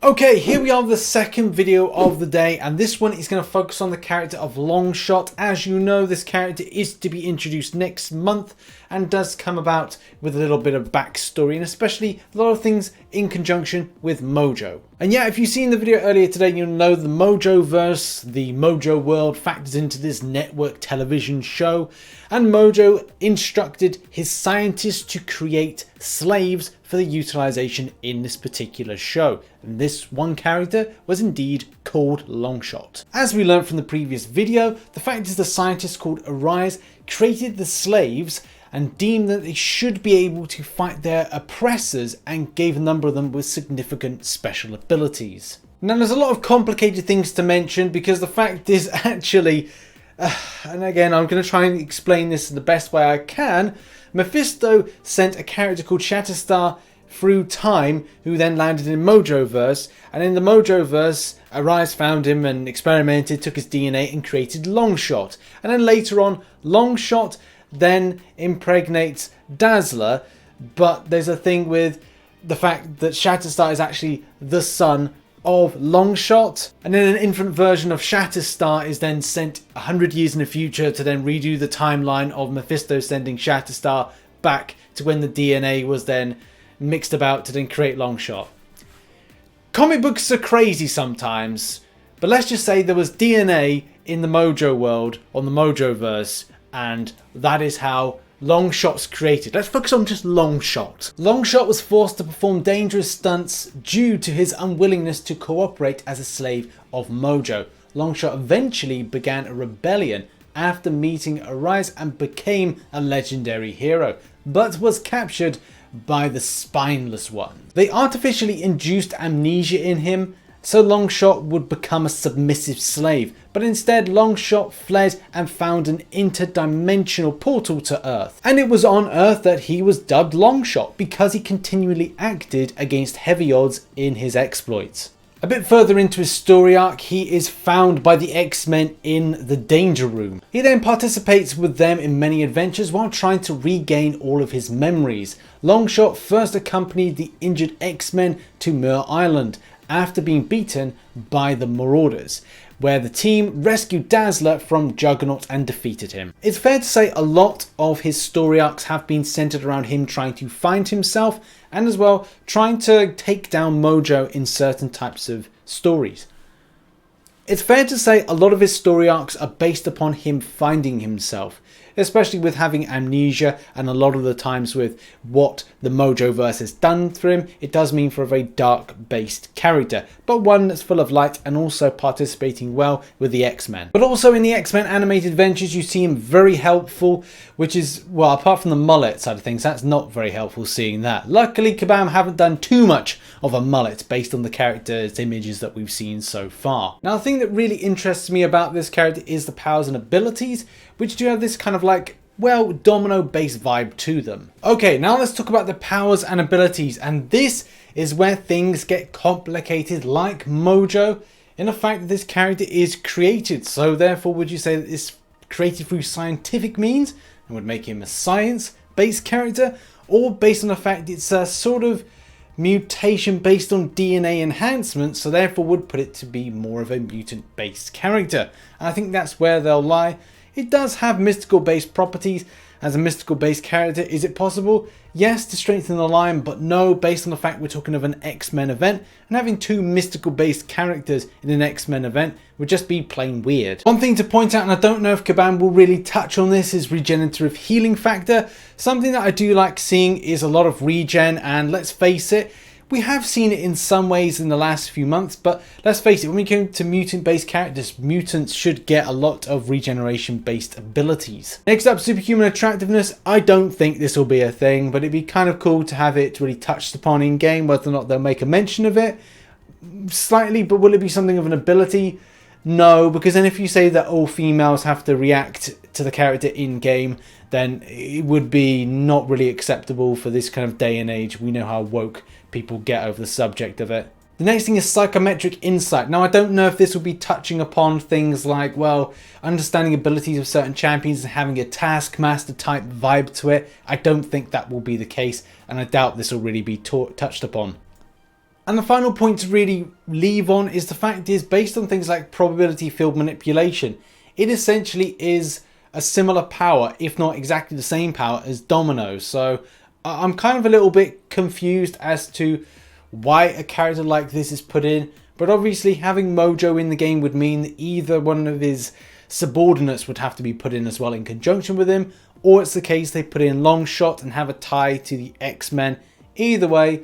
Okay, here we are, the second video of the day, and this one is going to focus on the character of Longshot. As you know, this character is to be introduced next month and does come about with a little bit of backstory and especially a lot of things in conjunction with Mojo. And yeah, if you've seen the video earlier today, you'll know the Mojo-verse, the Mojo world factors into this network television show, and Mojo instructed his scientists to create slaves for the utilization in this particular show. And this one character was indeed called Longshot. As we learned from the previous video, the fact is the scientist called Arise created the slaves and deemed that they should be able to fight their oppressors and gave a number of them with significant special abilities. Now there's a lot of complicated things to mention because the fact is actually, and again I'm going to try and explain this in the best way I can, Mephisto sent a character called Shatterstar through time who then landed in Mojoverse, and in the Mojoverse Arise found him and experimented, took his DNA and created Longshot, and then later on Longshot then impregnates Dazzler, but there's a thing with the fact that Shatterstar is actually the son of Longshot, and then an infant version of Shatterstar is then sent 100 years in the future to then redo the timeline of Mephisto sending Shatterstar back to when the DNA was then mixed about to then create Longshot. Comic books are crazy sometimes, but let's just say there was DNA in the Mojo world on the Mojoverse, and that is how Longshot's created. Let's focus on just Longshot. Longshot was forced to perform dangerous stunts due to his unwillingness to cooperate as a slave of Mojo. Longshot eventually began a rebellion after meeting Arise and became a legendary hero, but was captured by the Spineless One. They artificially induced amnesia in him, so Longshot would become a submissive slave, but instead Longshot fled and found an interdimensional portal to Earth. And it was on Earth that he was dubbed Longshot because he continually acted against heavy odds in his exploits. A bit further into his story arc, he is found by the X-Men in the Danger Room. He then participates with them in many adventures while trying to regain all of his memories. Longshot first accompanied the injured X-Men to Muir Island after being beaten by the Marauders, where the team rescued Dazzler from Juggernaut and defeated him. It's fair to say a lot of his story arcs have been centered around him trying to find himself and as well trying to take down Mojo in certain types of stories. It's fair to say a lot of his story arcs are based upon him finding himself, especially with having amnesia, and a lot of the times with what the Mojoverse has done for him, it does mean for a very dark based character, but one that's full of light and also participating well with the X-Men. But also in the X-Men animated adventures you see him very helpful, which is, well, apart from the mullet side of things, that's not very helpful seeing that. Luckily Kabam haven't done too much of a mullet based on the character's images that we've seen so far. Now the thing that really interests me about this character is the powers and abilities, which do have this kind of like, well, domino based vibe to them. Okay, now let's talk about the powers and abilities, and this is where things get complicated like Mojo, in the fact that this character is created. So therefore would you say that it's created through scientific means and would make him a science based character, or based on the fact it's a sort of mutation based on DNA enhancement, so therefore would put it to be more of a mutant based character? And I think that's where they'll lie. It does have mystical based properties as a mystical based character. Is it possible? Yes, to strengthen the line, but no, based on the fact we're talking of an X-Men event, and having two mystical based characters in an X-Men event would just be plain weird. One thing to point out, and I don't know if Kabam will really touch on this, is regenerative healing factor. Something that I do like seeing is a lot of regen, and let's face it, we have seen it in some ways in the last few months, but let's face it, when we come to mutant-based characters, mutants should get a lot of regeneration-based abilities. Next up, superhuman attractiveness. I don't think this will be a thing, but it'd be kind of cool to have it really touched upon in-game, whether or not they'll make a mention of it. Slightly, but will it be something of an ability? No, because then if you say that all females have to react to the character in-game, then it would be not really acceptable for this kind of day and age. We know how woke people get over the subject of it. The next thing is psychometric insight. Now I don't know if this will be touching upon things like, well, understanding abilities of certain champions and having a taskmaster type vibe to it. I don't think that will be the case, and I doubt this will really be touched upon. And the final point to really leave on is the fact is, based on things like probability field manipulation, it essentially is a similar power, if not exactly the same power as Domino. So I'm kind of a little bit confused as to why a character like this is put in, but obviously having Mojo in the game would mean that either one of his subordinates would have to be put in as well in conjunction with him, or it's the case they put in Longshot and have a tie to the X-Men. Either way,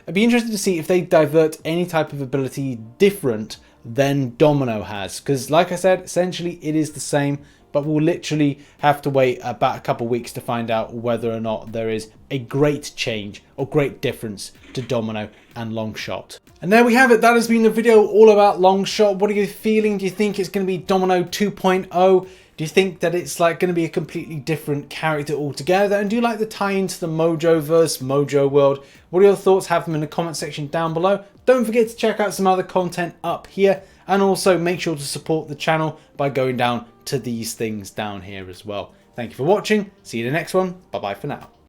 I'd be interested to see if they divert any type of ability different than Domino has, because like I said, essentially it is the same, but we'll literally have to wait about a couple of weeks to find out whether or not there is a great change or great difference to Domino and Longshot. And there we have it. That has been the video all about Longshot. What are you feeling? Do you think it's going to be Domino 2.0? Do you think that it's like going to be a completely different character altogether? And do you like the tie into the Mojoverse, Mojo world? What are your thoughts? Have them in the comment section down below. Don't forget to check out some other content up here. And also make sure to support the channel by going down to these things down here as well. Thank you for watching. See you in the next one. Bye bye for now.